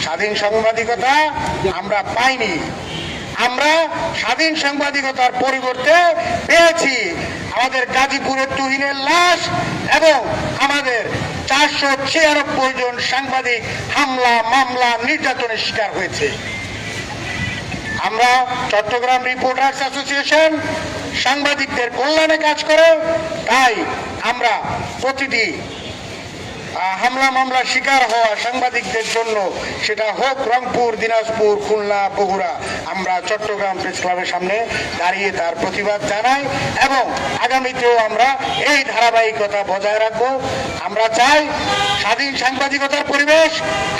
স্বাধীন সাংবাদিকতা আমরা পাইনি। আমরা স্বাধীন সাংবাদিকতার পরিবর্তে পেয়েছি আমাদের গাজীপুরের তুহিনের লাশ এবং আমাদের 496 জন সাংবাদিক হামলা, মামলা, নির্যাতনের শিকার হয়েছে। আমরা চট্টগ্রাম রিপোর্টার্স অ্যাসোসিয়েশন সাংবাদিকদের কল্যাণে কাজ করে, তাই আমরা প্রতিটি হামলা মামলার শিকার হওয়া সাংবাদিকদের জন্য, সেটা হোক রংপুর, দিনাজপুর, খুলনা, বগুড়া, আমরা চট্টগ্রাম প্রেস ক্লাবের সামনে দাঁড়িয়ে তার প্রতিবাদ জানাই এবং আগামীতেও আমরা এই ধারাবাহিকতা বজায় রাখবো। আমরা চাই স্বাধীন সাংবাদিকতার পরিবেশ,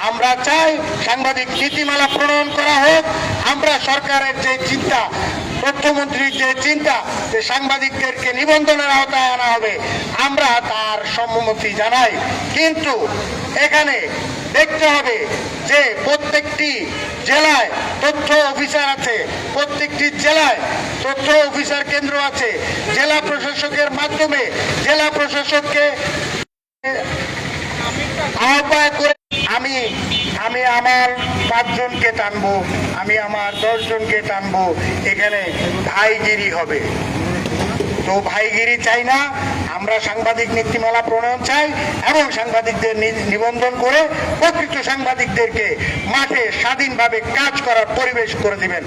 আমরা চাই সাংবাদিক নীতিমালা প্রণয়ন করা হোক। আমরা সরকারের যে চিন্তা, তথ্যমন্ত্রীর যে চিন্তা যে সাংবাদিকদেরকে নিবন্ধনের আওতায় আনা হবে, আমরা তার সম্মতি জানাই। কিন্তু এখানে দেখতে হবে যে প্রত্যেকটি জেলায় তথ্য অফিসার আছে, প্রত্যেকটি জেলায় তথ্য অফিসার কেন্দ্র আছে। জেলা প্রশাসকের মাধ্যমে জেলা প্রশাসককে আহ্বায়ক করে আমি আমার 5 জনকে টানবো, আমি আমার 10 জনকে টানবো, এখানে ভাইগিরি হবে। তো ভাইগিরি চাই না, আমরা সাংবাদিক নীতিমালা প্রণয়ন চাই এবং সাংবাদিকদের নিবন্ধন করে প্রকৃত সাংবাদিকদেরকে মাঠে স্বাধীনভাবে কাজ করার পরিবেশ করে দিবেন।